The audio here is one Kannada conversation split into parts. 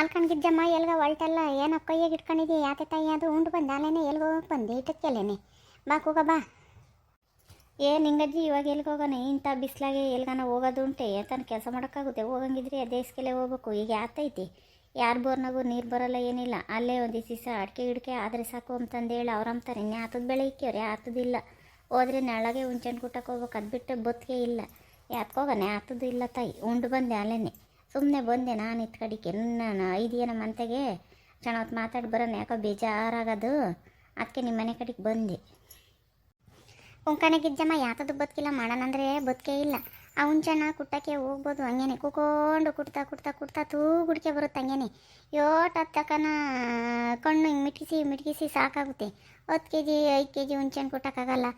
ಅಲ್ಕಂಡ್ಗಿದ್ದಮ್ಮ ಎಲ್ಗ ಹೊಲ್ಟಲ್ಲ ಏನೋ ಕೈಯಾಗ ಇಟ್ಕೊಂಡಿದ್ದಿ ಯಾತೆ ತಾಯಿ ಅದು ಉಂಡು ಬಂದು ಅಲ್ಲೇನೆ ಎಲ್ಗೋ ಬಂದು ಇಟ್ಟಕ್ಕೆಲ್ಲೇನೆ ಬಾ ಕೂಗ ಬಾ. ನಿಂಗಜ್ಜಿ ಇವಾಗ ಎಲ್ಗೆ ಹೋಗೋಣ ಇಂಥ ಬಿಸ್ಲಾಗೆ ಎಲ್ಗಾನ ಹೋಗೋದು ಉಂಟೆ ಯಾಕಂದ್ರೆ ಕೆಲಸ ಮಾಡೋಕ್ಕಾಗುತ್ತೆ. ಹೋಗಂಗಿದ್ರೆ ದೇಶಕ್ಕೆಲ್ಲೇ ಹೋಗ್ಬೇಕು. ಈಗ ಯಾತೈತಿ ಯಾರು ಬೋರ್ನಾಗೂ ನೀರು ಬರೋಲ್ಲ ಏನಿಲ್ಲ. ಅಲ್ಲೇ ಒಂದು ದಿವಸ ಅಡಿಕೆ ಗಿಡಕೆ ಆದರೆ ಸಾಕು ಅಂತಂದೇಳಿ ಅವ್ರು ಅಂತಾರೆ. ಇನ್ನು ಆತದ ಬೆಳೆ ಇಕ್ಕಿವ್ರಿ ಆತದಿಲ್ಲ ಹೋದ್ರೆ ನೆಳಗೆ ಹುಂಚೆಣ್ಣು ಕುಟ್ಟಕ್ಕೆ ಹೋಗ್ಬೇಕು. ಅದು ಬಿಟ್ಟು ಬದುಕೆ ಇಲ್ಲ. ಯಾತ್ಕೋಗನೆ ಆತದ್ದು ಇಲ್ಲ ತಾಯಿ. ಉಂಡು ಬಂದೆ ಅಲ್ಲೇನೆ ಸುಮ್ಮನೆ ಬಂದೆ ನಾನು ಇತ್ತು ಕಡಿಕೆ ನಾನು 5 ದಿನ ಮಂತೆಗೆ ಚೆನ್ನಾಗಿ ಮಾತಾಡಿ ಬರೋಣ. ಯಾಕೋ ಬೇಜಾರಾಗೋದು ಅದಕ್ಕೆ ನಿಮ್ಮ ಮನೆ ಕಡೆಗೆ ಬಂದೆ. ಉಂಕಣಗಿಜ್ಜಮ್ಮ ಯಾತದು ಬದುಕಿಲ್ಲ ಮಾಡೋಣಂದ್ರೆ ಬದುಕೇ ಇಲ್ಲ. ಆ ಹುಂಚೆಣ್ಣ ಕುಟ್ಟಕ್ಕೆ ಹೋಗ್ಬೋದು ಹಂಗೇನೆ ಕೂಕೊಂಡು ಕುಡ್ತಾ ಕುಡ್ತಾ ಕುಡ್ತಾ ಗುಡಿಕೆ ಬರುತ್ತೆ ಹಂಗೇನೆ. ಯೋಟತ್ತಕನ ಕಣ್ಣು ಹಿಂಗೆ ಮಿಟ್ಕಿಸಿ ಸಾಕಾಗುತ್ತೆ. 10 kg 5 kg ಹುಂಚೆಣ್ಣು ಕುಟ್ಟಕ್ಕಾಗಲ್ಲ.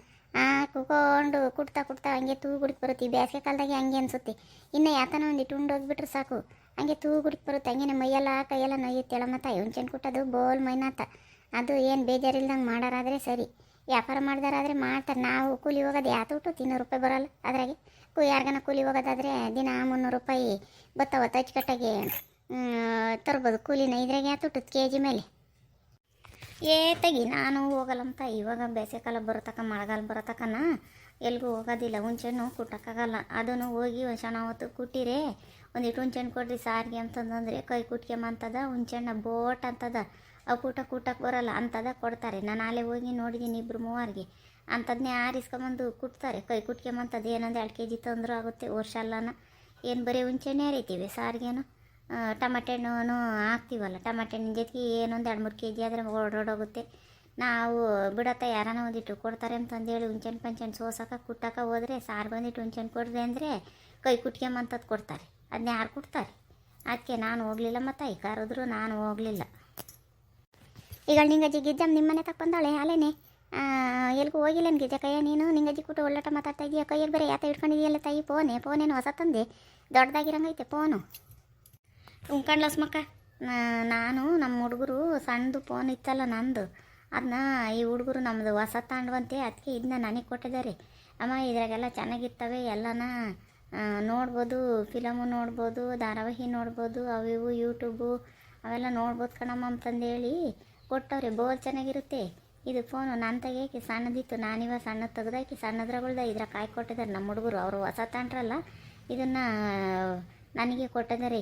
ಕೂಕೊಂಡು ಕುಡ್ತಾ ಕುಡ್ತಾ ಹಂಗೆ ಗುಡಿಗೆ ಬರುತ್ತೆ. ಈ ಬೇಸಿಗೆ ಕಾಲದಾಗೆ ಹಂಗೆ ಅನಿಸುತ್ತೆ. ಇನ್ನು ಯಾತನ ಒಂದಿಟ್ಟು ಉಂಡೋಗ್ಬಿಟ್ರೆ ಸಾಕು ಹಂಗೆ ಗುಡಿಗೆ ಬರುತ್ತೆ ಹಂಗೇನೆ. ಮೈಯೆಲ್ಲ ಕೈಯೆಲ್ಲ ನೋಯುತ್ತೇಳಮ್ಮ ತಾಯಿ. ಹುಂಚೆಣ್ಣು ಕುಟ್ಟೋದು ಬೋಲ್ ಮೈನಾತ. ಅದು ಏನು ಬೇಜಾರಿಲ್ದಂಗೆ ಮಾಡೋರಾದರೆ ಸರಿ. ವ್ಯಾಪಾರ ಮಾಡಿದಾರಾದರೆ ಮಾಡ್ತಾರೆ. ನಾವು ಕೂಲಿ ಹೋಗೋದು ಯಾತುಟ್ಟು 300 ರೂಪಾಯಿ ಬರೋಲ್ಲ. ಅದ್ರಾಗೆ ಯಾರಿಗಾನ ಕೂಲಿ ಹೋಗೋದಾದರೆ ದಿನ 300 ರೂಪಾಯಿ ಬತ್ತಾವ ಅಚ್ಚುಕಟ್ಟಾಗಿ ತರ್ಬೋದು ಕೂಲಿನ. ಇದ್ರಾಗೆ ಯಾತುಟ್ಟು kg ಮೇಲೆ ತೆಗಿ ನಾನು ಹೋಗಲ್ಲಂತ. ಇವಾಗ ಬೇಸಿಗೆಕಾಲ ಬರೋತಕ್ಕ ಮಳೆಗಾಲ ಬರೋತಕ್ಕನ ಎಲ್ಗೂ ಹೋಗೋದಿಲ್ಲ. ಹುಂಚೆಣ್ಣು ಕುಟ್ಟಕ್ಕಾಗಲ್ಲ. ಅದನ್ನು ಹೋಗಿ ಒಂದು ಹೊತ್ತು ಕುಟ್ಟಿರೆ ಒಂದಿಟ್ಟು ಹುಂಚೆಣ್ಣು ಕೊಡ್ರಿ ಸಾರಿಗೆ ಅಂತಂದ್ರೆ ಕೈ ಕುಟ್ಕೆಂಬಂತದ ಹುಂಚೆಣ್ಣ ಬೋಟ್ ಅಂತದ. ಅವು ಕೂಟಕ್ಕೆ ಬರೋಲ್ಲ ಅಂಥದ ಕೊಡ್ತಾರೆ. ನಾನು ಅಲ್ಲೇ ಹೋಗಿ ನೋಡಿದ್ದೀನಿ 2-3 ಅಂಥದ್ನೇ ಆರಿಸ್ಕೊಂಬಂದು ಕುಟ್ತಾರೆ. ಕೈ ಕುಟ್ಕೆಂಬಂಥದ್ದು ಏನಂದ್ರೆ 2 kg ತಂದರೂ ಆಗುತ್ತೆ ವರ್ಷ ಅಲ್ಲನ. ಏನು ಬರೀ ಹುಂಚೆಣ್ಣೆ ಹರಿತೀವಿ ಸಾರಿಗೇನು. ಟಮಾಟೆ ಹಣ್ಣು ಹಾಕ್ತೀವಲ್ಲ, ಟಮಾಟೆ ಹಣ್ಣಿನ ಜೊತೆಗೆ ಏನೊಂದು 2-3 kg ಆದರೆ ಓಡೋಗುತ್ತೆ. ನಾವು ಬಿಡತ್ತ ಯಾರನ್ನ ಒಂದಿಟ್ಟು ಕೊಡ್ತಾರೆ ಅಂತಂದೇಳಿ ಹುಂಚೆಣ್ಣು ಪಂಚೆಣ್ಣು ಸೋಸಕ್ಕೆ ಕುಟ್ಟಕ್ಕೆ ಹೋದರೆ ಸಾರು ಬಂದಿಟ್ಟು ಹುಂಚೆಣ್ಣು ಕೊಡ್ರಿ ಅಂದರೆ ಕೈ ಕುಟ್ಕೆಂಬಂಥದ್ದು ಕೊಡ್ತಾರೆ. ಅದನ್ನ ಯಾರು ಕೊಡ್ತಾರೆ? ಅದಕ್ಕೆ ನಾನು ಹೋಗಲಿಲ್ಲ. ಮತ್ತು ಈ ಕರೆದ್ರು ನಾನು ಹೋಗಲಿಲ್ಲ. ಈಗ ನಿಂಗಜ್ಜಿ ಗಿಜ್ಜಮ್ಮ ನಿಮ್ಮನೆ ತಗೊಂಡಾಳೆ ಅಲ್ಲೇನೆ ಎಲ್ಗೂ ಹೋಗಿಲ್ಲ ಗಿಜ್ಜ ಕೈಯ. ನೀನು ನಿಂಗಜ್ಜಿ ಕೂಟ ಒಳ್ಳಾಟ ಮಾತಾಡ್ತಾ ಇದೀಯ. ಕೈಯಲ್ಲಿ ಬರೀ ಯಾತ ಇಟ್ಕೊಂಡಿದೆಯಲ್ಲ ತಾಯಿ. ಫೋನೇನು ಹೊಸ ತಂದೆ ದೊಡ್ಡದಾಗಿರಂಗೈತೆ ಫೋನು. ಉಂಕಂಡ್ಲಸ್ಮಕ್ಕ ನಾನು ನಮ್ಮ ಹುಡುಗರು ಸಣ್ಣದು ಫೋನ್ ಇತ್ತಲ್ಲ ನಂದು, ಅದನ್ನ ಈ ಹುಡುಗರು ನಮ್ಮದು ಹೊಸ ತಾಂಡ್ವಂತೆ ಅದಕ್ಕೆ ಇದನ್ನ ನನಗೆ ಕೊಟ್ಟಿದ್ದಾರೆ. ಅಮ್ಮ ಇದ್ರಾಗೆಲ್ಲ ಚೆನ್ನಾಗಿರ್ತವೆ, ಎಲ್ಲನ ನೋಡ್ಬೋದು, ಫಿಲಮು ನೋಡ್ಬೋದು, ಧಾರಾವಾಹಿ ನೋಡ್ಬೋದು, ಅವು ಯೂಟ್ಯೂಬು ಅವೆಲ್ಲ ನೋಡ್ಬೋದು ಕಣಮ್ಮ ಅಂತಂದೇಳಿ ಕೊಟ್ಟವ್ರೆ. ಬೋಲ್ ಚೆನ್ನಾಗಿರುತ್ತೆ ಇದು ಫೋನು. ನಾನು ತೆಗಿಯೋಕೆ ಸಣ್ಣದಿತ್ತು, ನಾನಿವಾಗ ಸಣ್ಣದು ತೆಗ್ದಾಕಿ ಸಣ್ಣದ್ರಗಳ್ದ ಇದ್ರ ಕಾಯಿ ಕೊಟ್ಟಿದ್ದಾರೆ ನಮ್ಮ ಹುಡುಗರು. ಅವರು ಹೊಸ ತಾಂಡ್ರಲ್ಲ ಇದನ್ನು ನನಗೆ ಕೊಟ್ಟಿದ್ದಾರೆ.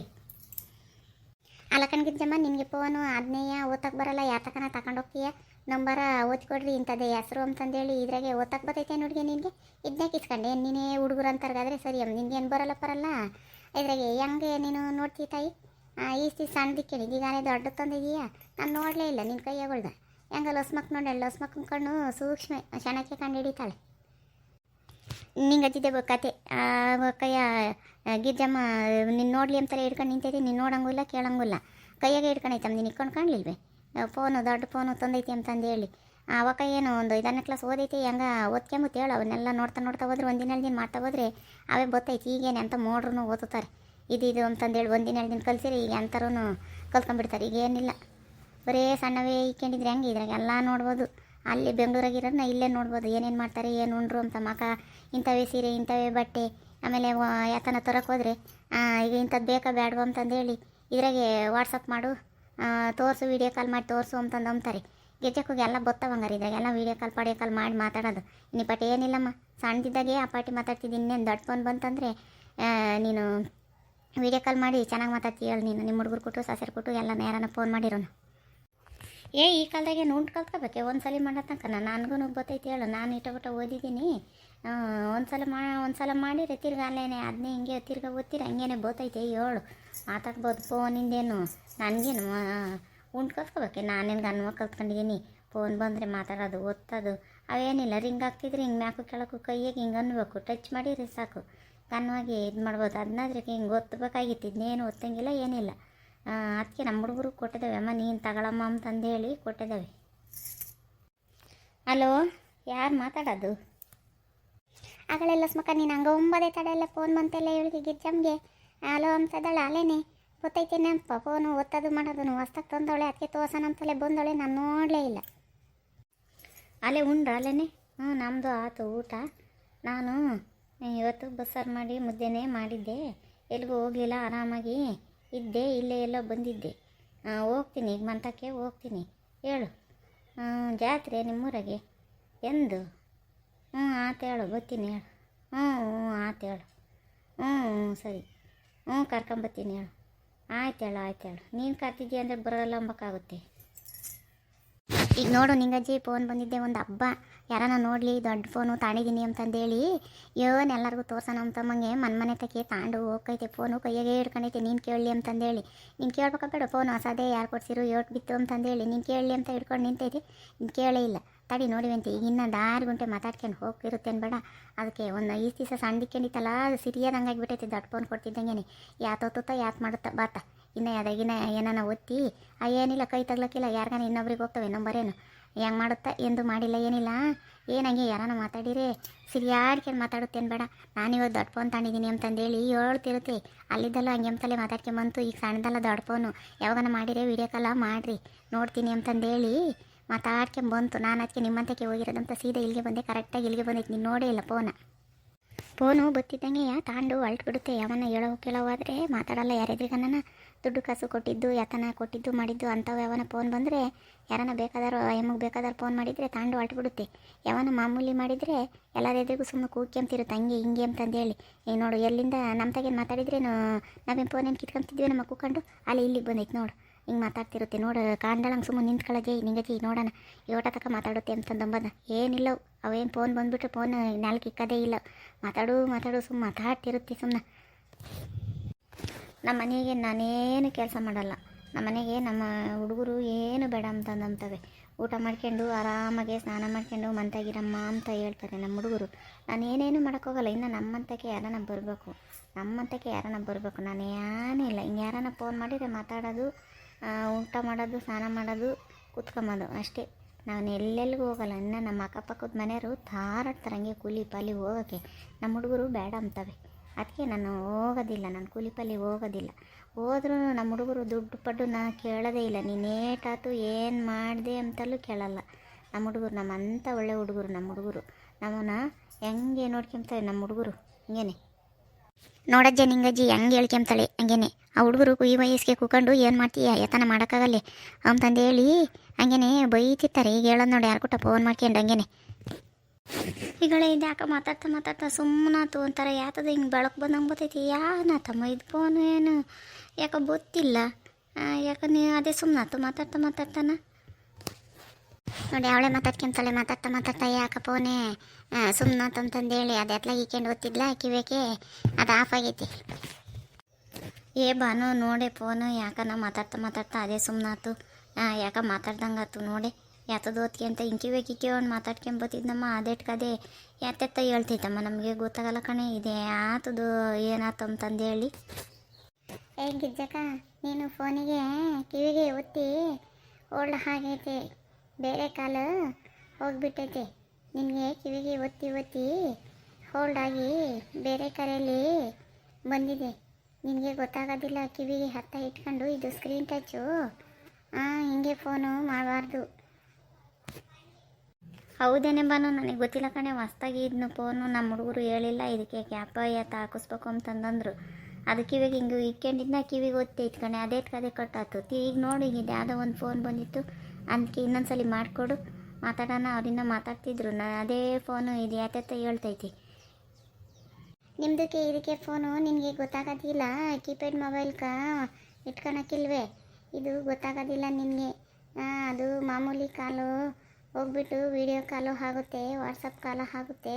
ಅಲಕಣ್ಗಿದ್ದಮ್ಮ ನಿನಗೆ ಫೋನು ಅದನ್ನೆಯ ಓದಕ್ಕೆ ಬರಲ್ಲ, ಯಾತಕನ ತಗೊಂಡೋಗ್ತೀಯ ನಂಬರ ಓದ್ಕೊಡ್ರಿ ಇಂಥದ್ದೇ ಹೆಸರು ಅಂತಂದೇಳಿ ಇದ್ರಾಗೆ ಓದಕ್ಕೆ ಬರ್ತೈತೆ ನೋಡಿಗೆ. ನಿನಗೆ ಇದನ್ನೇ ಕಿಸ್ಕೊಂಡೆ ನೀನೇ ಹುಡುಗರು ಅಂತಾರ್ಗಾದ್ರೆ ಸರಿ ಅಮ್ಮ. ನಿನ್ಗೇನು ಬರಲ್ಲ ಇದ್ರಾಗೆ ಹೆಂಗೆ ನೀನು ನೋಡ್ತೀಯ ತಾಯಿ. ಈಸ್ತಿ ಸಣ್ಣದಿಕ್ಕೇಳಿ ಈಗಾನೇ ದೊಡ್ಡ ತಂದಿದೀಯಾ. ನಾನು ನೋಡಲೇ ಇಲ್ಲ ನಿನ್ನ ಕೈಯಾಗಳ್ದ. ಹೆಂಗೆ ಲೊಸ್ಮಕ್ ನೋಡಿ ಲೊಸ್ಮಕ್ಕನ ಕಣ್ಣು ಸೂಕ್ಷ್ಮ ಶಣಕ್ಕೆ ಕಂಡು ಹಿಡಿತಾಳೆ. ನಿಂಗೆ ಹಚ್ಚಿದ್ದೆ ಕತೆ ಕೈಯ ಗಿಜ್ಜಮ್ಮ ನಿನ್ನ ನೋಡಲಿ ಅಂತಾರೆ ಹಿಡ್ಕೊಂಡು ನಿಂತೈತಿ. ನೀನು ನೋಡಂಗೂ ಇಲ್ಲ ಕೇಳಂಗೂ ಇಲ್ಲ. ಕೈಯಾಗೆ ಹಿಡ್ಕೊಂಡೈತಮ್ಮ ನೀನು ಇಟ್ಕೊಂಡು ಕಾಣಲಿಲ್ವೇ ಫೋನು ದೊಡ್ಡ ಫೋನು ತಂದೈತಿ ಅಂತಂದೇಳಿ. ಅವಾಗ ಏನು ಒಂದು 5ನೇ ಕ್ಲಾಸ್ ಓದೈತಿ. ಹೆಂಗೆ ಓದ್ಕೊಂಬತ್ತು ಹೇಳು. ಅವನ್ನೆಲ್ಲ ನೋಡ್ತಾ ಹೋದ್ರೆ 1-2 ದಿನ ಮಾಡ್ತಾ ಹೋದ್ರೆ ಅವೇ ಬತ್ತೈತಿ. ಈಗೇನು ಅಂತ ಮೋಡ್ರೂ ಓದುತ್ತಾರೆ ಇದು ಅಂತಂದೇಳಿ 1-2 ದಿನ ಕಲಿಸಿರಿ ಈಗ ಎಂಥರೂ ಕಲ್ತ್ಕೊಂಡ್ಬಿಡ್ತಾರೆ. ಈಗ ಏನಿಲ್ಲ ಬರೀ ಸಣ್ಣವೇ ಇಕ್ಕೊಂಡಿದ್ರೆ ಹೆಂಗೆ ಇದ್ರಾಗ ಎಲ್ಲ ನೋಡ್ಬೋದು. ಅಲ್ಲಿ ಬೆಂಗಳೂರಾಗಿರೋದನ್ನ ಇಲ್ಲೇ ನೋಡ್ಬೋದು ಏನೇನು ಮಾಡ್ತಾರೆ ಏನು ಉಂಡ್ರು ಅಂತ. ಇಂಥವೇ ಸೀರೆ ಇಂಥವೇ ಬಟ್ಟೆ ಆಮೇಲೆ ಯಾತನ ತರಕ್ಕೆ ಹೋದರೆ ಈಗ ಇಂಥದ್ದು ಬೇಕಾ ಬೇಡವಾ ಅಂತಂದೇಳಿ ಇದ್ರಾಗೆ ವಾಟ್ಸಪ್ ಮಾಡು ತೋರಿಸು, ವೀಡಿಯೋ ಕಾಲ್ ಮಾಡಿ ತೋರಿಸು ಅಂತಂದು ಅಂತಾರೆ. ಗೆಜ್ಜಕ್ಕೋಗಿ ಎಲ್ಲ ಗೊತ್ತವಂಗಾರ ಇದ್ರಾಗೆಲ್ಲ ವೀಡಿಯೋ ಕಾಲ್ ಪಡಿಯೋ ಕಾಲ್ ಮಾಡಿ ಮಾತಾಡೋದು. ಇನ್ನಿ ಪಾಟಿ ಏನಿಲ್ಲಮ್ಮ. ಸಣ್ಣದಿದ್ದಾಗೆ ಆ ಪಾಟಿ ಮಾತಾಡ್ತಿದ್ದೀನಿ. ಇನ್ನೇನು ದೊಡ್ಡ ಫೋನ್ ಬಂತಂದರೆ ನೀನು ವೀಡಿಯೋ ಕಾಲ್ ಮಾಡಿ ಚೆನ್ನಾಗಿ ಮಾತಾಡ್ತೀಯ ಹೇಳಿ. ನೀನು ನಿಮ್ಮ ಹುಡುಗರು ಕೊಟ್ಟು ಸಸೆರು ಕೊಟ್ಟು ಎಲ್ಲ ಯಾರನ್ನ ಫೋನ್ ಮಾಡಿರೋನು. ಈ ಕಾಲದಾಗೆ ಉಂಟು ಕಲ್ತ್ಕೋಬೇಕೆ ಒಂದ್ಸಲ ಮಾಡೋ ತನಕ. ನನಗೂ ಗೊತ್ತೈತೆ ಹೇಳು. ನಾನು ಇಟ್ಟ ಓದಿದ್ದೀನಿ. ಒಂದ್ಸಲ ಮಾಡಿರಿ ತಿರ್ಗಿ ಅಲ್ಲೇನೆ ಅದನ್ನೇ ಹಿಂಗೆ ತಿರ್ಗಿ ಓದ್ತೀರಿ ಹಂಗೇನೆ ಬೋತೈತೆ ಹೇಳು. ಮಾತಾಡ್ಬೋದು ಫೋನಿಂದೇನು ನನಗೇನು ಉಂಟು ಕಲ್ತ್ಕೋಬೇಕೆ. ನಾನೇನು ಗನ್ವ ಕಲ್ತ್ಕೊಂಡಿದ್ದೀನಿ. ಫೋನ್ ಬಂದರೆ ಮಾತಾಡೋದು ಓದ್ತೋದು ಅವೇನಿಲ್ಲ. ರಿಂಗ್ ಹಾಕ್ತಿದ್ರೆ ಹಿಂಗೆ ಮ್ಯಾಕು ಕೆಳಕು ಕೈಯಾಗೆ ಹಿಂಗೆ ಅನ್ಬೇಕು. ಟಚ್ ಮಾಡಿರಿ ಸಾಕು ಗನ್ವಾಗಿ ಇದು ಮಾಡ್ಬೋದು. ಅದನ್ನಾದ್ರೆ ಹಿಂಗೆ ಒತ್ತಬೇಕಾಗಿತ್ತು. ಇದನ್ನೇನು ಒತ್ತಂಗಿಲ್ಲ ಏನಿಲ್ಲ. ಅದಕ್ಕೆ ನಮ್ಮ ಹುಡುಗರು ಕೊಟ್ಟಿದ್ದಾವೆ. ಅಮ್ಮ ನೀನು ತಗೊಳಮ್ಮ ಅಂತಂದೇಳಿ ಕೊಟ್ಟಿದ್ದಾವೆ. ಹಲೋ ಯಾರು ಮಾತಾಡೋದು? ಆಗಲೆಲ್ಲ ಸ್ಮಕ್ಕ ನೀನು ಹಂಗೆ 9 ತಡೆಯಲ್ಲ ಫೋನ್ ಬಂತೆಲ್ಲ ಇವಳಿಗೆ ಗಿಜ್ಜಮ್ಗೆ ಹಲೋ ಅಂತದಳ ಅಲ್ಲೇನೆ ಗೊತ್ತೈತೇನೆ ಅಂತ ಫೋನು ಒತ್ತದು ಮಾಡೋದು ಹೊಸ್ತಾಗ ತಂದವಳೆ. ಅದಕ್ಕೆ ತೋರ್ಸೋಣ ಅಂತಲೇ ಬಂದವಳೆ. ನಾನು ನೋಡಲೇ ಇಲ್ಲ. ಅಲ್ಲೇ ಉಂಡ್ರ ಅಲ್ಲೇನೆ? ನಮ್ಮದು ಆಯ್ತು ಊಟ. ನಾನು ಇವತ್ತು ಬಸ್ಸಾರು ಮಾಡಿ ಮುದ್ದೆನೇ ಮಾಡಿದ್ದೆ. ಎಲ್ಲಿಗೂ ಹೋಗಲಿಲ್ಲ, ಆರಾಮಾಗಿ ಇದ್ದೆ. ಇಲ್ಲೇ ಎಲ್ಲೋ ಬಂದಿದ್ದೆ. ಹೋಗ್ತೀನಿ ಈಗ ಮಂತಕ್ಕೆ ಹೋಗ್ತೀನಿ. ಹೇಳು. ಜಾತ್ರೆ ನಿಮ್ಮೂರಾಗೆ ಎಂದು? ಆತು ಹೇಳು, ಬರ್ತೀನಿ ಹೇಳು. ಆತು ಹೇಳು. ಸರಿ. ಕರ್ಕೊಂಬರ್ತೀನಿ ಹೇಳು. ಆಯ್ತು ಹೇಳು. ನೀನು ಕರ್ತಿದ್ದೀಯ ಅಂದರೆ ಬರೋಲ್ಲ ಅಂಬಕ್ಕಾಗುತ್ತೆ. ಈಗ ನೋಡು ನಿಂಗಜ್ಜಿ, ಫೋನ್ ಬಂದಿದ್ದೆ ಒಂದು ಹಬ್ಬ, ಯಾರನ್ನ ನೋಡಲಿ ದೊಡ್ಡ ಫೋನು ತಾಣಿದ್ದೀನಿ ಅಂತಂದೇಳಿ ಎಲ್ಲರಿಗೂ ತೋರ್ಸೋಣ ಅಂತಮ್ಮಂಗೆ ಮನೆ ತಕ್ಕೆ ತಾಂಡು ಹೋಗ್ತೈತೆ. ಫೋನು ಕೈಯಾಗೆ ಹಿಡ್ಕೊಂಡೈತೆ. ನೀನು ಕೇಳಲಿ ಅಂತಂದೇಳಿ. ನೀನು ಕೇಳ್ಬೇಕಬೇಡ, ಫೋನು ಹೊಸದೇ ಯಾರು ಕೊಡ್ಸಿರು ಏಟು ಬಿತ್ತು ಅಂತಂದೇಳಿ ನೀನು ಕೇಳಲಿ ಅಂತ ಹಿಡ್ಕೊಂಡು ನಿಂತೈತಿ. ನೀನು ಕೇಳೇ ಇಲ್ಲ. ತಡಿ ನೋಡಿವಂತೆ ಈಗ ಇನ್ನೊಂದು 6 ಗಂಟೆ ಮಾತಾಡ್ಕೊಂಡು ಹೋಗಿರುತ್ತೇನು ಬೇಡ. ಅದಕ್ಕೆ ಒಂದು 5 ದಿವಸ ಸಣ್ದಿಕ್ಕೊಂಡಿತ್ತಲ್ಲ, ಅದು ಸಿರಿಯದಂಗಾಗಿಬಿಟ್ಟೈತೆ. ದೊಡ್ಡ ಫೋನ್ ಕೊಡ್ತಿದ್ದಂಗೆ ಯಾತೋತ ಯಾತ್ ಮಾಡುತ್ತಾ ಬಾತ ಇನ್ನು ಅದಾಗಿನ ಏನಾನ ಒತ್ತಿ ಏನಿಲ್ಲ, ಕೈ ತಗ್ಲಕ್ಕಿಲ್ಲ. ಯಾರಿಗಾನ ಇನ್ನೊಬ್ರಿಗೆ ಹೋಗ್ತವೆ ನಂಬರೇನು ಹೆಂಗೆ ಮಾಡುತ್ತಾ ಎಂದು ಮಾಡಿಲ್ಲ ಏನಿಲ್ಲ. ಏನಂಗೆ ಯಾರನ್ನ ಮಾತಾಡಿರೆ ಸಿರಿಯಾಡ್ಕೊಂಡು ಮಾತಾಡುತ್ತೇನು ಬೇಡ. ನಾನಿವತ್ತು ದೊಡ್ಡ ಫೋನ್ ತಗೊಂಡಿದ್ದೀನಿ ಅಂತಂದೇಳಿ ಹೇಳ್ತಿರುತ್ತೆ. ಅಲ್ಲಿದ್ದಲ್ಲ ಹಂಗೆ ಅಂತಲೇ ಮಾತಾಡ್ಕೊಂಬಂತು. ಈಗ ಸಣ್ಣದಲ್ಲ ದೊಡ್ಡ ಫೋನು, ಯಾವಾಗನ ಮಾಡಿರಿ ವಿಡಿಯೋ ಕಾಲ ಮಾಡಿರಿ ನೋಡ್ತೀನಿ ಅಂತಂದೇಳಿ ಮಾತಾಡ್ಕೊಂಬಂತು. ನಾನು ಅದಕ್ಕೆ ನಿಮ್ಮಂತಕ್ಕೆ ಹೋಗಿರೋದಂತ ಸೀದಾ ಇಲ್ಲಿಗೆ ಬಂದೆ. ಕರೆಕ್ಟಾಗಿ ಇಲ್ಲಿಗೆ ಬಂದೈತೆ. ನೀನು ನೋಡೇ ಇಲ್ಲ ಫೋನು ಬತ್ತಿದ್ದಂಗೆ ತಾಂಡು ಅಲ್ಟ್ ಬಿಡುತ್ತೆ. ಯಾವನ್ನ ಕೇಳೋವಾದರೆ ಮಾತಾಡಲ್ಲ. ಯಾರಿದ್ರಿಗನ್ನ ದುಡ್ಡು ಕಾಸು ಕೊಟ್ಟಿದ್ದು ಯಾತನ ಕೊಟ್ಟಿದ್ದು ಮಾಡಿದ್ದು ಅಂಥವು ಯಾವನ ಫೋನ್ ಬಂದರೆ ಯಾರನ್ನ ಬೇಕಾದರೂ ಎಮಗೆ ಬೇಕಾದರೂ ಫೋನ್ ಮಾಡಿದರೆ ತಾಂಡು ಅಲ್ಟ್ ಬಿಡುತ್ತೆ. ಯಾವನ ಮಾಮೂಲಿ ಮಾಡಿದರೆ ಎಲ್ಲರೆದ್ರಿಗೂ ಸುಮ್ಮನೆ ಕೂಗ್ಕೊಂತಿರುತ್ತೆ ಹಂಗೆ ಹಿಂಗೆ ಅಂತಂದೇಳಿ. ಈಗ ನೋಡು, ಎಲ್ಲಿಂದ ನಮ್ಮ ತಗೇನು ಮಾತಾಡಿದ್ರೆ ನಾವೇನು ಫೋನೇನು ಕಿತ್ಕೊಂತಿದ್ವಿ ನಮ್ಮ ಕೂಕೊಂಡು ಅಲ್ಲಿ ಇಲ್ಲಿಗೆ ಬಂದೈತೆ ನೋಡು. ಹಿಂಗೆ ಮಾತಾಡ್ತಿರುತ್ತೆ ನೋಡು. ಕಾಂಡಳಂಗೆ ಸುಮ್ಮನೆ ನಿಂತ್ಕೊಳ್ಳೋಜೆ ನಿಂಗಜಿ ನೋಡೋಣ ಯೋಟ ತಕ ಮಾತಾಡುತ್ತೆ ಅಂತಂದಂಬದ ಏನಿಲ್ಲ. ಅವೇನು ಫೋನ್ ಬಂದುಬಿಟ್ರೆ ಫೋನ್ ನಾಲ್ಕು ಇಕ್ಕದೇ ಇಲ್ಲ. ಮಾತಾಡು ಸುಮ್ಮನೆ ಮಾತಾಡ್ತಿರುತ್ತೆ ಸುಮ್ಮನೆ. ನಮ್ಮ ಮನೆಗೆ ನಾನೇನು ಕೆಲಸ ಮಾಡಲ್ಲ. ನಮ್ಮ ಮನೆಗೆ ನಮ್ಮ ಹುಡುಗರು ಏನು ಬೇಡ ಅಂತಂದಂತವೆ. ಊಟ ಮಾಡ್ಕೊಂಡು ಆರಾಮಾಗೆ ಸ್ನಾನ ಮಾಡ್ಕೊಂಡು ಮಂತಾಗಿರಮ್ಮ ಅಂತ ಹೇಳ್ತಾರೆ ನಮ್ಮ ಹುಡುಗರು. ನಾನು ಏನೇನು ಮಾಡೋಕ್ಕೋಗಲ್ಲ. ಇನ್ನು ನಮ್ಮಂತಕ್ಕೆ ಯಾರನ್ನ ಬರಬೇಕು. ನಾನು ಏನಿಲ್ಲ. ಹಿಂಗೆ ಯಾರನ್ನ ಫೋನ್ ಮಾಡಿದರೆ ಮಾತಾಡೋದು, ಊಟ ಮಾಡೋದು, ಸ್ನಾನ ಮಾಡೋದು, ಕೂತ್ಕೊಂಬೋದು ಅಷ್ಟೇ. ನಾನು ಎಲ್ಲೆಲ್ಲಿಗೂ ಹೋಗಲ್ಲ. ಇನ್ನು ನಮ್ಮ ಅಕ್ಕಪಕ್ಕದ ಮನೆಯವರು ತಾರಾಡ್ತಾರೆ ಹಂಗೆ ಕೂಲಿ ಪಾಲಿ ಹೋಗೋಕ್ಕೆ. ನಮ್ಮ ಹುಡುಗರು ಬೇಡ ಅಂತವೆ. ಅದಕ್ಕೆ ನಾನು ಹೋಗೋದಿಲ್ಲ. ನಾನು ಕೂಲಿ ಪಾಲಿ ಹೋಗೋದಿಲ್ಲ. ಹೋದ್ರೂ ನಮ್ಮ ಹುಡುಗರು ದುಡ್ಡು ಪಡ್ಡು ನಾನು ಕೇಳೋದೇ ಇಲ್ಲ. ನೀನೇಟಾತು ಏನು ಮಾಡಿದೆ ಅಂತಲೂ ಕೇಳಲ್ಲ ನಮ್ಮ ಹುಡುಗರು. ನಮ್ಮಂಥ ಒಳ್ಳೆ ಹುಡುಗರು ನಮ್ಮ ಹುಡುಗರು. ನಮ್ಮನ್ನ ಹೆಂಗೆ ನೋಡ್ಕೊಂತಾರೆ ನಮ್ಮ ಹುಡುಗರು. ಹಿಂಗೇನೆ ನೋಡಜ್ಜೆ ನಿಂಗಜ್ಜಿ ಹೆಂಗೆ ಹೇಳ್ಕೊಂತಾಳೆ ಹಂಗೇನೆ. ಆ ಹುಡುಗರು ಈ ವಯಸ್ಸಿಗೆ ಕೂಕೊಂಡು ಏನು ಮಾಡ್ತೀಯ ಯತನ ಮಾಡೋಕ್ಕಾಗಲ್ಲ ಅಂತಂದೇಳಿ ಹಂಗೇನೆ ಬೈತಿರ್ತಾರೆ. ಈಗ ಹೇಳೋದು ನೋಡಿ, ಯಾರು ಕೂಟ ಫೋನ್ ಮಾಡ್ಕೊಂಡು ಹಂಗೇನೆ ಈಗಳೇ ಇದು ಯಾಕೆ ಮಾತಾಡ್ತಾ ಸುಮ್ಮನಾತು ಒಂಥರ ಯಾತದ ಹಿಂಗೆ ಬೆಳಕು ಬಂದಂಗೆ ಬರ್ತೈತಿ. ಯಾನ ತಮ್ಮ ಇದು ಫೋನ್ ಏನು ಯಾಕೆ ಗೊತ್ತಿಲ್ಲ. ಯಾಕೆ ನೀವು ಅದೇ ಸುಮ್ಮನಾತು ಮಾತಾಡ್ತಾನ ನೋಡಿ. ಅವಳೇ ಮಾತಾಡ್ಕೊಂತಾಳೆ ಮಾತಾಡ್ತಾ ಯಾಕೆ ಫೋನೇ ಸುಮ್ಮನಾತು ಅಂತಂದೇಳಿ ಅದು ಎತ್ಲಾಗ ಈಕೆಂಡು ಓದ್ತಿದ್ಲ ಕಿವೇಕೆ ಅದು ಆಫ್ ಆಗೈತಿ. ಬಾನು ನೋಡೆ ಫೋನು ಯಾಕನ ಮಾತಾಡ್ತಾ ಅದೇ ಸುಮ್ಮನಾತು. ಯಾಕೆ ಮಾತಾಡ್ದಂಗಾತು ನೋಡಿ. ಯಾತದ ಓದ್ಕೆ ಅಂತ ಇಂಕಿವೆ ಕಿಕ್ಕಿವನ್ ಮಾತಾಡ್ಕೊಂಬತ್ತಿದ್ದಮ್ಮ. ಅದೇಟ್ಕದೇ ಯಾತೆತ್ತ ಹೇಳ್ತೈತಮ್ಮ. ನಮಗೆ ಗೊತ್ತಾಗಲ್ಲ ಕಣೆ ಇದೆ ಆತದು ಏನಾತು ಅಂತಂದೇಳಿ. ಗಿಜ್ಜಕ್ಕ, ನೀನು ಫೋನಿಗೆ ಕಿವಿಗೆ ಒತ್ತಿ ಓಲ್ಡ್ ಆಗೈತೆ, ಬೇರೆ ಕಾಲು ಹೋಗ್ಬಿಟ್ಟೈತೆ. ನಿನಗೆ ಕಿವಿಗೆ ಒತ್ತಿ ಹೋಲ್ಡ್ ಆಗಿ ಬೇರೆ ಕರೆಯಲ್ಲಿ ಬಂದಿದೆ. ನಿನಗೆ ಗೊತ್ತಾಗೋದಿಲ್ಲ. ಕಿವಿಗೆ ಹತ್ತ ಇಟ್ಕೊಂಡು ಇದು ಸ್ಕ್ರೀನ್ ಟಚ್ಚು, ಹಿಂಗೆ ಫೋನು ಮಾಡಬಾರ್ದು. ಹೌದೇನೆ ಬಾನು, ನನಗೆ ಗೊತ್ತಿಲ್ಲ ಕಣೆ. ಹೊಸ್ದಾಗಿ ಇದನ್ನು ಫೋನು ನಮ್ಮ ಹುಡುಗರು ಹೇಳಿಲ್ಲ. ಇದಕ್ಕೆ ಕ್ಯಾಪ ಹಾಕಿಸ್ಬೇಕು ಅಂತಂದಂದ್ರು. ಅದಕ್ಕೆ ಇವಾಗ ಹಿಂಗೆ ಇಟ್ಕೊಂಡಿದ್ನ ಕಿವಿಗೆ ಒತ್ತಿ ಇಟ್ಕೊಂಡೆ. ಅದೇ ಕಟ್ಟಾತು. ಈಗ ನೋಡಿ, ಇದು ಯಾವುದೋ ಒಂದು ಫೋನ್ ಬಂದಿತ್ತು, ಅದಕ್ಕೆ ಇನ್ನೊಂದ್ಸಲಿ ಮಾಡಿಕೊಡು ಮಾತಾಡೋಣ. ಅವ್ರಿನ್ನ ಮಾತಾಡ್ತಿದ್ರು. ನಾನು ಅದೇ ಫೋನು ಇದು ಯಾತ ಹೇಳ್ತೈತಿ. ನಿಮ್ಮದಕ್ಕೆ ಇದಕ್ಕೆ ಫೋನು ನಿನಗೆ ಗೊತ್ತಾಗೋದಿಲ್ಲ. ಕೀಪ್ಯಾಡ್ ಮೊಬೈಲ್ಗೆ ಇಟ್ಕೊಳಕ್ಕಿಲ್ವೇ? ಇದು ಗೊತ್ತಾಗೋದಿಲ್ಲ ನಿನಗೆ. ಅದು ಮಾಮೂಲಿ ಕಾಲು ಹೋಗ್ಬಿಟ್ಟು ವಿಡಿಯೋ ಕಾಲು ಆಗುತ್ತೆ, ವಾಟ್ಸಪ್ ಕಾಲು ಆಗುತ್ತೆ,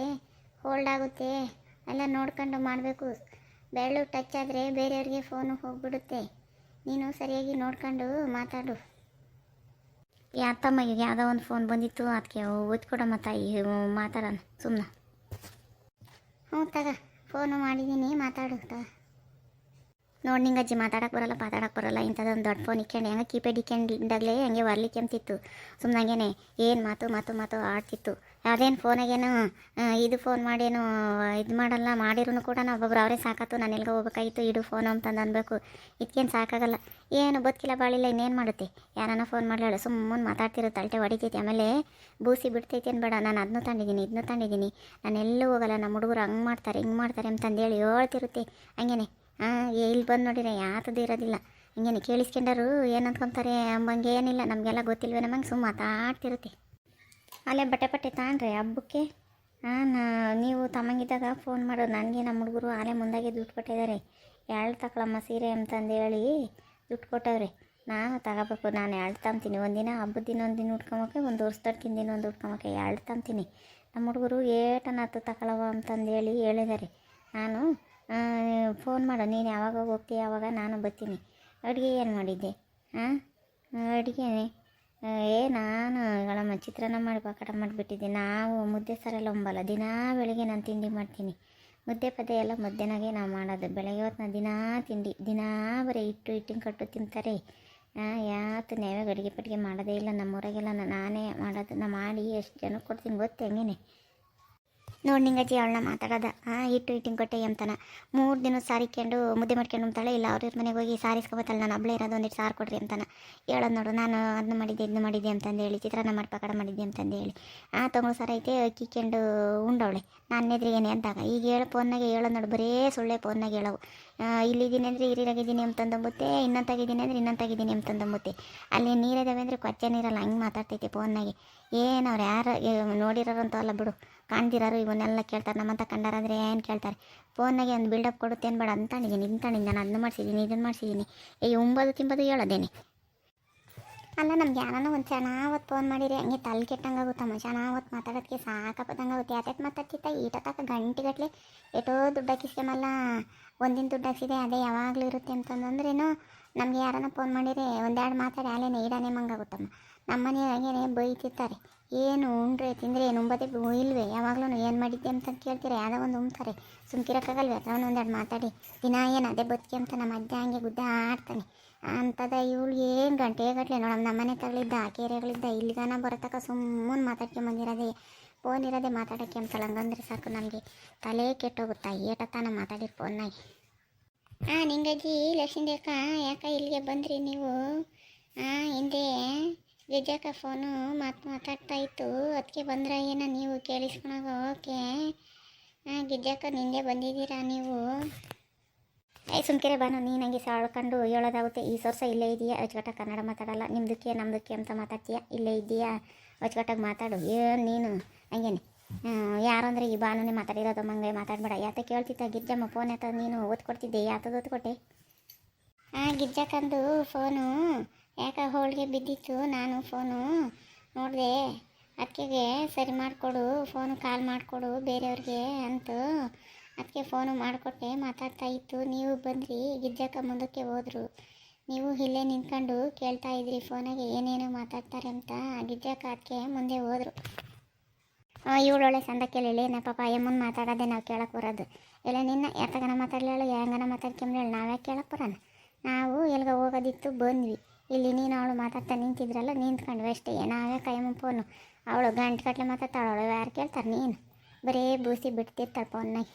ಹೋಲ್ಡ್ ಆಗುತ್ತೆ. ಎಲ್ಲ ನೋಡ್ಕೊಂಡು ಮಾಡಬೇಕು. ಬೆರಳು ಟಚ್ ಆದರೆ ಬೇರೆಯವ್ರಿಗೆ ಫೋನು ಹೋಗ್ಬಿಡುತ್ತೆ. ನೀನು ಸರಿಯಾಗಿ ನೋಡ್ಕೊಂಡು ಮಾತಾಡು. ಯಾತಮ್ಮ ಈಗ ಯಾವುದೋ ಒಂದು ಫೋನ್ ಬಂದಿತ್ತು, ಅದಕ್ಕೆ ಓದ್ಕೊಡಮ್ಮ ತಾಯಿ, ಮಾತಾಡೋಣ ಸುಮ್ಮನೆ. ತಗ ಫೋನು ಮಾಡಿದ್ದೀನಿ, ಮಾತಾಡು ನೋಡಿ. ನಿಂಗಜ್ಜಿ ಮಾತಾಡೋಕೆ ಬರಲ್ಲ ಇಂಥದ್ದೊಂದು ದೊಡ್ಡ ಫೋನ್ ಇಕ್ಕೊಂಡು ಹೆಂಗೆ ಕೀಪ್ಯಾಡ್ ಇಕ್ಕೊಂಡಾಗಲೇ ಹಂಗೆ ವರ್ಲಿಕ್ಕೆಂತಿತ್ತು. ಸುಮ್ಮನೆ ಹಂಗೇನೆ ಏನು ಮಾತು ಆಡ್ತಿತ್ತು. ಯಾವುದೇನು ಫೋನಾಗೇನು ಇದು ಫೋನ್ ಮಾಡೇನು ಇದು ಮಾಡಲ್ಲ. ಮಾಡಿರೂ ಕೂಡ ಒಬ್ಬೊಬ್ರು ಅವರೇ ಸಾಕಾತು. ನಾನು ಎಲ್ಗೆ ಹೋಗ್ಬೇಕಾಗಿತ್ತು, ಇಡು ಫೋನು ಅಂತಂದು ಅನ್ಬೇಕು. ಇದಕ್ಕೇನು ಸಾಕಾಗಲ್ಲ. ಏನು ಬದುಕಿಲ್ಲ ಬಾಳಿಲ್ಲ, ಇನ್ನೇನು ಮಾಡುತ್ತೆ. ಯಾರನ್ನ ಫೋನ್ ಮಾಡಲೇಳು ಸುಮ್ಮನೆ ಮಾತಾಡ್ತಿರುತ್ತೆ, ಅಲ್ಟೆ ಹೊಡಿತೈತಿ. ಆಮೇಲೆ ಬೂಸಿ ಬಿಡ್ತೈತಿ ಅನ್ಬೇಡ. ನಾನು ಅದನ್ನೂ ತಂದಿದ್ದೀನಿ, ನಾನು ಎಲ್ಲೂ ಹೋಗಲ್ಲ. ನಮ್ಮ ಹುಡುಗರು ಹಂಗೆ ಮಾಡ್ತಾರೆ ಹಿಂಗೆ ಮಾಡ್ತಾರೆ ಅಂತಂದೇಳಿ ಹೇಳ್ತಿರುತ್ತೆ ಹಂಗೇನೆ. ಇಲ್ಲಿ ಬಂದು ನೋಡಿದ್ರೆ ಯಾತದ್ದು ಇರೋದಿಲ್ಲ. ಹಿಂಗೇನು ಕೇಳಿಸ್ಕೊಂಡರು ಏನು ಅಂದ್ಕೊಂತಾರೆ ಅಂಬಂಗೆ ಏನಿಲ್ಲ, ನಮಗೆಲ್ಲ ಗೊತ್ತಿಲ್ವೇ ನಮಗೆ ಸುಮ್ಮ ಮಾತಾಡ್ತಿರುತ್ತೆ. ಅಲ್ಲೇ ಬಟ್ಟೆ ತಾನ್ರಿ ಹಬ್ಬಕ್ಕೆ. ನೀವು ತಮ್ಮಂಗಿದ್ದಾಗ ಫೋನ್ ಮಾಡೋದು ನನಗೆ. ನಮ್ಮ ಹುಡುಗರು ಆಲೆ ಮುಂದಾಗೆ ದುಡ್ಡು ಕೊಟ್ಟಿದ್ದಾರೆ. ಎರಡು ತಗೊಳಮ್ಮ ಸೀರೆ ಅಂತಂದೇಳಿ ದುಡ್ಡು ಕೊಟ್ಟವ್ರೆ. ನಾನು ತಗೋಬೇಕು. ನಾನು ಎರಡು ತಂತೀನಿ. ಒಂದಿನ ಹಬ್ಬದ ದಿನ ಒಂದು ದಿನ ಉಟ್ಕೊಂಬೋಕೆ, ಒಂದು ವರ್ಷದಕ್ಕಿಂತ ದಿನ ಒಂದು ಉಟ್ಕೊಂಬೋಕೆ ಎರಡು ತಂತೀನಿ. ನಮ್ಮ ಹುಡುಗರು ಏಟನಾತು ತಗೊಳವ ಅಂತಂದೇಳಿ ಹೇಳಿದ್ದಾರೆ. ನಾನು ಫೋನ್ ಮಾಡು, ನೀನು ಯಾವಾಗ ಹೋಗ್ತೀಯ ಯಾವಾಗ ನಾನು ಬರ್ತೀನಿ. ಅಡುಗೆ ಏನು ಮಾಡಿದ್ದೆ? ಅಡುಗೆ ನಾನು ಗಳಮ್ಮ ಚಿತ್ರಾನ್ನ ಮಾಡಿ ಪಾಕಟ ಮಾಡಿಬಿಟ್ಟಿದ್ದೆ. ನಾವು ಮುದ್ದೆ ಸಾರೆಲ್ಲ ಒಂಬಲ್ಲ. ದಿನಾ ಬೆಳಿಗ್ಗೆ ನಾನು ತಿಂಡಿ ಮಾಡ್ತೀನಿ. ಮುದ್ದೆ ಪದ್ಯ ಎಲ್ಲ ಮಧ್ಯಾಹ್ನಗೆ ನಾವು ಮಾಡೋದು. ಬೆಳಗ್ಗೆ ಹೊತ್ತು ದಿನಾ ತಿಂಡಿ, ದಿನಾ ಬರೀ ಹಿಟ್ಟಿನ ಕಟ್ಟು ತಿಂತಾರೆ. ಯಾವತ್ತು ನೇವೆ ಅಡುಗೆ ಪಟ್ಟಿಗೆ ಮಾಡೋದೇ ಇಲ್ಲ. ನಮ್ಮೂರಾಗೆಲ್ಲ ನಾನೇ ಮಾಡೋದು. ನಾ ಮಾಡಿ ಎಷ್ಟು ಜನಕ್ಕೆ ಕೊಡ್ತೀನಿ ಗೊತ್ತು ಹೆಂಗೇನೆ. ನೋಡಿ ನಿಂಗಜ್ಜಿ ಅವಳನ್ನ ಮಾತಾಡೋದ ಹಿಟ್ಟಿನ ಕೊಟ್ಟೆ ಅಂತಾನ 3 ದಿನ ಸಾರಿಕೊಂಡು ಮುದ್ದೆ ಮಾಡ್ಕೊಂಡು ಉಂತಾಳೆ. ಇಲ್ಲ ಅವ್ರ ಮನೆಗೆ ಹೋಗಿ ಸಾರಿಸ್ಕೊಬತ್ತಲ್ಲ, ನಾನು ಹಬ್ಬಳೇ ಇರೋದು, ಒಂದಿಟ್ಟು ಸಾರು ಕೊಡ್ರಿ ಅಂತಾನೆ ಹೇಳೋದು. ನೋಡು, ನಾನು ಅದನ್ನ ಮಾಡಿದ್ದೆ ಇದನ್ನ ಮಾಡಿದ್ದೆ ಅಂತಂದೇಳಿ, ಚಿತ್ರಾನ್ನ ಮಾಡಿ ಪಾಕಡ ಮಾಡಿದ್ದೆ ಅಂತಂದೇಳಿ ತೊಗೊಂಡು ಸಾರ ಐತೆ ಕಿಕ್ಕೊಂಡು ಉಂಡವಳೆ. ನಾನು ಎದುರಿಗೇನೆ ಅಂದಾಗ ಈಗ ಹೇಳೋ ಫೋನ್ನಾಗೆ ಹೇಳೋದು ನೋಡು, ಬರೇ ಸುಳ್ಳೆ ಫೋನ್ನಾಗೆ ಹೇಳವು. ಇಲ್ಲಿದ್ದೀನಿ ಅಂದರೆ ಹಿರಿಯಾಗಿದ್ದೀನಿ ಅಂತಂದಂಬುತ್ತೆ, ಇನ್ನೊಂತಾಗಿದ್ದೀನಿ ಅಂದರೆ ಇನ್ನೊಂತಾಗಿದ್ದೀನಿ ಅಂತಂದಂಬುತ್ತೆ. ಅಲ್ಲಿ ನೀರಿದಾವೆ ಅಂದರೆ ಕೊಚ್ಚೆ ನೀರಲ್ಲ, ಹಂಗೆ ಮಾತಾಡ್ತೈತೆ ಫೋನ್ನಾಗೆ. ಏನು ಅವ್ರು ಯಾರು ನೋಡಿರೋರಂತೂ ಅಲ್ಲ ಬಿಡು, ಕಾಣ್ದಿರೋರು ಇವನ್ನೆಲ್ಲ ಕೇಳ್ತಾರೆ. ನಮ್ಮಂತ ಕಂಡಾರಂದರೆ ಏನು ಕೇಳ್ತಾರೆ. ಫೋನ್ನಾಗೆ ಒಂದು ಬಿಲ್ಡಪ್ ಕೊಡುತ್ತೇನು ಬೇಡ ಅಂತಾಣಿದ್ದೀನಿ ನಾನು ಅದನ್ನ ಮಾಡಿಸಿದ್ದೀನಿ ಇದನ್ನು ಮಾಡಿಸಿದ್ದೀನಿ. ಉಂಬೋದು ತಿಂಬೋದು ಹೇಳೋದೇನೆ. ಅಲ್ಲ, ನಮ್ಗೆ ಯಾರನ್ನ ಒಂದು ಚೆನ್ನಾವತ್ತು ಫೋನ್ ಮಾಡಿರಿ ಹಂಗೆ ತಲೆ ಕೆಟ್ಟಂಗಾಗುತ್ತಮ್ಮ. ಚೆನ್ನಾವತ್ತು ಮಾತಾಡೋದಕ್ಕೆ ಸಾಕಪ್ಪದಂಗಾಗುತ್ತೆ. ಯಾತಕ್ಕೆ ಮಾತಾಡ್ತಿತ್ತ ಈಟ ತಕ್ಕ ಗಂಟೆಗಟ್ಟಲೆ ಎಷ್ಟೋ ದುಡ್ಡು ಹಾಕಿಸ್ಕೊಂಬಲ್ಲ. ಒಂದಿನ ದುಡ್ಡು ಹಾಕ್ಸಿದೆ ಅದೇ ಯಾವಾಗಲೂ ಇರುತ್ತೆ ಅಂತಂದ್ರೇನು. ನಮಗೆ ಯಾರನ್ನ ಫೋನ್ ಮಾಡಿರಿ ಒಂದೆರಡು ಮಾತಾಡಿ ಅಲ್ಲೇನೆ ಈಡಾನೆ ಮಂಗಾಗುತ್ತಮ್ಮ. ನಮ್ಮ ಮನೆಯಾಗೇನೆ ಬೈತಿರ್ತಾರೆ, ಏನು ಉಂಡ್ರೆ ತಿಂದರೆ ಏನು ಉಂಬತ್ತೆ ಇಲ್ವೇ, ಯಾವಾಗಲೂ ಏನು ಮಾಡಿದ್ದೆ ಅಂತ ಕೇಳ್ತೀರಾ, ಯಾವುದೋ ಒಂದು ಉಂಬ್ತಾರೆ. ಸುಮ್ಕಿರೋಕ್ಕಾಗಲ್ವೇ ಅಥವಾ ಒಂದೆರಡು ಮಾತಾಡಿ. ದಿನ ಏನು ಅದೇ ಬದುಕಿ ಅಂತ ನಮ್ಮ ಅಜ್ಜ ಹಂಗೆ ಗುದ್ದ ಆಡ್ತಾನೆ ಅಂತದ. ಇವಳು ಏನು ಗಂಟೆಗಟ್ಟಲೆ ನೋಡಮ್ಮ ನಮ್ಮ ಮನೆ ತಗಲಿದ್ದ ಕೇರೆಗಳಿದ್ದ ಇಲ್ಲಿಗಾನ ಬರೋತಕ್ಕ ಸುಮ್ಮನೆ ಮಾತಾಡ್ಕೊಂಬಂದಿರೋದೇ. ಫೋನ್ ಇರೋದೇ ಮಾತಾಡೋಕ್ಕೆ ಅಂತಲ್ಲ. ಹಂಗಂದ್ರೆ ಸಾಕು ನಮಗೆ ತಲೆ ಕೆಟ್ಟೋಗುತ್ತಾ ಏಟತ್ತಾನ ಮಾತಾಡಿರಿ ಫೋನ್ನಾಗಿ. ನಿಂಗಜ್ಜಿ ಲಕ್ಷ್ಮೀ ಅಕ್ಕ, ಯಾಕೆ ಇಲ್ಲಿಗೆ ಬಂದ್ರಿ ನೀವು? ಹಿಂದೆ ಗಿಜ್ಜಕ್ಕ ಫೋನು ಮಾತಾಡ್ತಾ ಇತ್ತು, ಅದಕ್ಕೆ ಬಂದ್ರ ಏನೋ ನೀವು ಕೇಳಿಸ್ಕೊಳಗ? ಓಕೆ ಗಿಜ್ಜಕ್ಕ ನಿಂದೆ ಬಂದಿದ್ದೀರಾ ನೀವು? ಸುಮ್ಕೆರೆ ಬಾನು, ನೀನು ಹಂಗೆ ಸಾಳ್ಕೊಂಡು ಹೇಳೋದಾಗುತ್ತೆ. ಈ ಸೊರ್ಸ ಇಲ್ಲೇ ಇದೆಯಾ, ಅಚ್ಚುಕಟ್ಟಾಗಿ ಕನ್ನಡ ಮಾತಾಡಲ್ಲ. ನಿಮ್ದಕ್ಕೆ ನಮ್ದಕ್ಕೆ ಅಂತ ಮಾತಾಡ್ತೀಯ. ಇಲ್ಲೇ ಇದೆಯಾ, ಅಚ್ಚುಕಟ್ಟಾಗಿ ಮಾತಾಡು. ಏನು ನೀನು ಹಂಗೇನೆ ಯಾರು ಅಂದರೆ ಈ ಬಾನುನೇ ಮಾತಾಡಿರೋದು, ಮಂಗೆ ಮಾತಾಡ್ಬೇಡ. ಯಾತ ಕೇಳ್ತಿತ್ತ ಗಿರ್ಜಮ್ಮ ಫೋನ್ ಯಾತ ನೀನು ಓದ್ಕೊಡ್ತಿದ್ದೆ, ಯಾತದು ಓದ್ಕೊಟ್ಟೆ? ಗಿರ್ಜಕ್ಕಂದು ಫೋನು ಯಾಕೆ ಹೋಳಿಗೆ ಬಿದ್ದಿತ್ತು. ನಾನು ಫೋನು ನೋಡಿದೆ, ಅದಕ್ಕೆ ಸರಿ ಮಾಡಿಕೊಡು, ಫೋನು ಕಾಲ್ ಮಾಡಿಕೊಡು ಬೇರೆಯವ್ರಿಗೆ ಅಂತು. ಅದಕ್ಕೆ ಫೋನು ಮಾಡಿಕೊಟ್ಟೆ, ಮಾತಾಡ್ತಾ ಇತ್ತು. ನೀವು ಬಂದ್ರಿ, ಗಿಜ್ಜಕ್ಕ ಮುಂದಕ್ಕೆ ಹೋದರು. ನೀವು ಇಲ್ಲೇ ನಿಂತ್ಕೊಂಡು ಕೇಳ್ತಾ ಇದ್ರಿ ಫೋನಾಗೆ ಏನೇನು ಮಾತಾಡ್ತಾರೆ ಅಂತ. ಗಿಜ್ಜಕ್ಕ ಅದಕ್ಕೆ ಮುಂದೆ ಹೋದರು. ಇವಳೊಳ್ಳೆ ಸಂದ ಕೇಳಿಲ್ಲ ಏನ ಪಾಪ ಅಯ್ಯಮ್ಮನ ಮಾತಾಡೋದೆ ನಾವು ಕೇಳಕ್ಕೆ ಬರೋದು. ಎಲ್ಲ ನಿನ್ನ ಎತ್ತಗನ ಮಾತಾಡ್ಲೇಳು, ಹೆಂಗನ ಮಾತಾಡ್ಕೊಂಬ್ಲೇಳು, ನಾವ್ಯಾಕೆ ಕೇಳಕ್ಕೆ ಬರೋಣ? ನಾವು ಎಲ್ಗ ಹೋಗೋದಿತ್ತು ಬಂದ್ವಿ. ಇಲ್ಲಿ ನೀನು ಅವಳು ಮಾತಾಡ್ತಾ ನಿಂತಿದ್ರಲ್ಲ, ನಿಂತ್ಕೊಂಡ್ವಿ ಅಷ್ಟೇ. ನಾವೇ ಕೈಯಮ್ಮ ಫೋನು ಅವಳು ಗಂಟೆ ಮಾತಾಡ್ತಾಳು. ಅವಳು ಯಾರು ಕೇಳ್ತಾರೆ? ನೀನು ಬರೀ ಬೂಸಿ ಬಿಡ್ತಿರ್ತಾಳೆ ಫೋನ್ನಾಗಿ.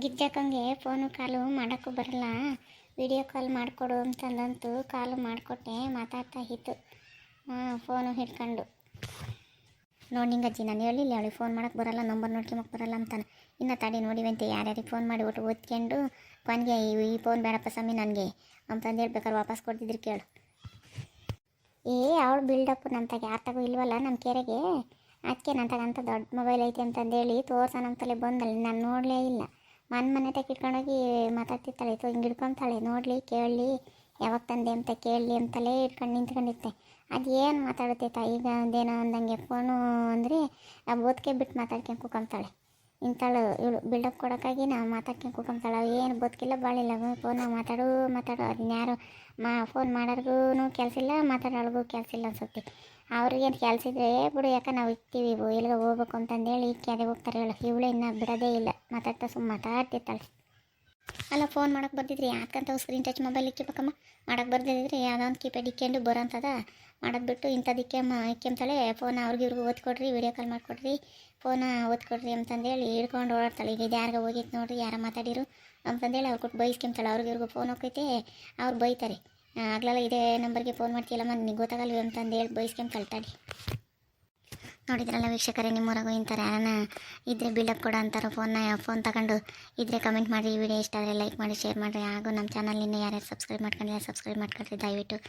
ಗಿಜ್ಜಕ್ಕಂಗೆ ಫೋನು ಕಾಲು ಮಾಡೋಕ್ಕೂ ಬರಲ್ಲ. ವಿಡಿಯೋ ಕಾಲ್ ಮಾಡಿಕೊಡು ಅಂತಂದಂತೂ ಕಾಲು ಮಾಡಿಕೊಟ್ಟೆ, ಮಾತಾಡ್ತಾ ಇತ್ತು ಫೋನು ಹಿಡ್ಕೊಂಡು. ನೋಡಿ ನಿಂಗಜ್ಜಿ, ನಾನು ಹೇಳಿಲ್ಲ ಅವಳಿಗೆ ಫೋನ್ ಮಾಡೋಕ್ಕೆ ಬರಲ್ಲ, ನಂಬರ್ ನೋಡ್ಕೊಂಬಕ್ಕೆ ಬರಲ್ಲ ಅಂತಾನೆ. ಇನ್ನು ತಡಿ ನೋಡಿವಂತೆ ಯಾರ್ಯಾರಿಗೆ ಫೋನ್ ಮಾಡಿ ಒಟ್ಟು ಓದ್ಕೊಂಡು ಕೊನೆಗೆ ಈ ಫೋನ್ ಬೇಡಪ್ಪ ಸ್ವಾಮಿ ನನಗೆ ಅಂತಂದು ಹೇಳ್ಬೇಕಾದ್ರೆ ವಾಪಸ್ ಕೊಡ್ತಿದ್ರು ಕೇಳು. ಅವಳು ಬಿಲ್ಡಪ್ ನಂತಾಗ ಯಾರು ತಗೋ ಇಲ್ವಲ್ಲ ನಮ್ಮ ಕೆರೆಗೆ. ಅದಕ್ಕೆ ನಂತಾಗಂತ ದೊಡ್ಡ ಮೊಬೈಲ್ ಐತೆ ಅಂತಂದೇಳಿ ತೋರ್ಸ ನಮ್ಮ ತಲೆ ಬಂದಲ್ಲಿ ನಾನು ನೋಡಲೇ ಇಲ್ಲ. ಮನೆ ತಕ್ಕ ಇಟ್ಕೊಂಡೋಗಿ ಮಾತಾಡ್ತಿರ್ತಾಳೆ. ಹಿಂಗೆ ಹಿಡ್ಕೊತಾಳೆ, ನೋಡಲಿ ಕೇಳಲಿ ಯಾವಾಗ ತಂದೆ ಅಂತ ಕೇಳಲಿ ಅಂತಲೇ ಇಟ್ಕೊಂಡು ನಿಂತ್ಕೊಂಡಿರ್ತೆ. ಅದೇನು ಮಾತಾಡುತ್ತೆ ಈಗ ಒಂದೇನೋ ಅಂದಂಗೆ ಫೋನು ಅಂದರೆ ಓದ್ಕೆ ಬಿಟ್ಟು ಮಾತಾಡ್ಕೊಂಡು ಕೂಕೊಂತಾಳೆ. ಇಂಥಳು ಇವಳು ಬಿಲ್ಡಪ್ ಕೊಡೋಕ್ಕಾಗಿ ನಾವು ಮಾತಾಡ್ಕೊಂಡು ಕೂಕೊಂತಾಳೆ. ಏನು ಬದುಕಿಲ್ಲ ಬಾಳಿಲ್ಲ, ಫೋನಾಗ ಮಾತಾಡು ಅದನ್ನ ಯಾರು ಫೋನ್ ಮಾಡೋರ್ಗೂ ಕೆಲಸ ಇಲ್ಲ, ಮಾತಾಡೋಳ್ಗೂ ಕೆಲಸ ಇಲ್ಲ ಅನ್ಸುತ್ತೆ. ಅವ್ರಿಗೇನು ಕೆಲಸ ಇದ್ರೆ ಬಿಡು, ಯಾಕೆ ನಾವು ಇರ್ತೀವಿ ಎಲ್ಲಿಗೆ ಹೋಗ್ಬೇಕು ಅಂತಂದೇಳಿ ಕ್ಯಾದೆ ಹೋಗ್ತಾರೆ ಹೇಳು. ಇವಳು ಇನ್ನೂ ಬಿಡೋದೇ ಇಲ್ಲ, ಮಾತಾಡ್ತಾ ಸುಮ್ಮ ಮಾತಾಡ್ತಿರ್ತಾಳೆ. ಅಲ್ಲ, ಫೋನ್ ಮಾಡೋಕ್ಕೆ ಬರ್ತಿದ್ರಿ ಯಾಕಂತ ಸ್ಕ್ರೀನ್ ಟಚ್ ಮೊಬೈಲ್ ಇಕ್ಕಿಬೇಕಮ್ಮ. ಮಾಡೋಕ್ಕೆ ಬರ್ದಿದ್ರೆ ಯಾವುದೋ ಒಂದು ಕೀಪ್ಯಾಡ್ ಇಕ್ಕೊಂಡು ಬರೋಂಥದ ಮಾಡೋದು ಬಿಟ್ಟು ಇಂಥದಕ್ಕೆ ಇಕ್ಕೊಂತಾಳೆ. ಫೋನ್ ಅವ್ರಿಗೆ ಇವ್ರಿಗೂ ಓದ್ಕೊಡ್ರಿ, ವೀಡಿಯೋ ಕಾಲ್ ಮಾಡಿಕೊಡ್ರಿ, ಫೋನ ಓದ್ಕೊಡ್ರಿ ಅಂತಂದೇಳಿ ಹಿಡ್ಕೊಂಡು ಓಡಾಡ್ತಾಳೆ. ಈಗ ಇದು ಯಾರಿಗ ಹೋಗಿತ್ತು ನೋಡ್ರಿ, ಯಾರ ಮಾತಾಡಿರು ಅಂತಂದೇಳಿ ಅವ್ರು ಕೊಟ್ಟು ಬೈಸ್ಕೊಂತಾಳೆ. ಅವ್ರಿಗೆ ಇವ್ರಿಗೂ ಫೋನ್ ಹೋಗ್ತೈತೆ, ಅವ್ರು ಬೈತಾರೆ. ಆಗ್ಲೆಲ್ಲ ಇದೇ ನಂಬರ್ಗೆ ಫೋನ್ ಮಾಡ್ತೀಯಲ್ಲಮ್ಮ ನಿನಗೆ ಗೊತ್ತಾಗಲ್ವ ಅಂತಂದೇಳಿ ಬೈಸ್ಕೊಂತಾಳೆ. ತಡಿ ನೋಡಿದ್ರಲ್ಲ ವೀಕ್ಷಕರೇ, ನಿಮ್ಮೂರಾಗೂ ಇಂಥರ ಯಾರನ್ನ ಇದ್ರೆ ಬಿಲ್ಡಪ್ ಕೊಡೋ ಅಂತಾರೋ ಫೋನ್ ತಗೊಂಡು ಇದ್ರೆ ಕಮೆಂಟ್ ಮಾಡಿ. ಈ ವಿಡಿಯೋ ಇಷ್ಟ ಆದರೆ ಲೈಕ್ ಮಾಡಿ, ಶೇರ್ ಮಾಡಿರಿ. ಹಾಗೂ ನಮ್ಮ ಚಾನಲ್ ಇನ್ನೂ ಯಾರ್ಯಾರು ಸಬ್ಸ್ಕ್ರೈಬ್ ಮಾಡ್ಕೊಂಡಿಲ್ಲ ಸಬ್ಸ್ಕ್ರೈಬ್ ಮಾಡ್ಕೊಳ್ರಿ ದಯವಿಟ್ಟು.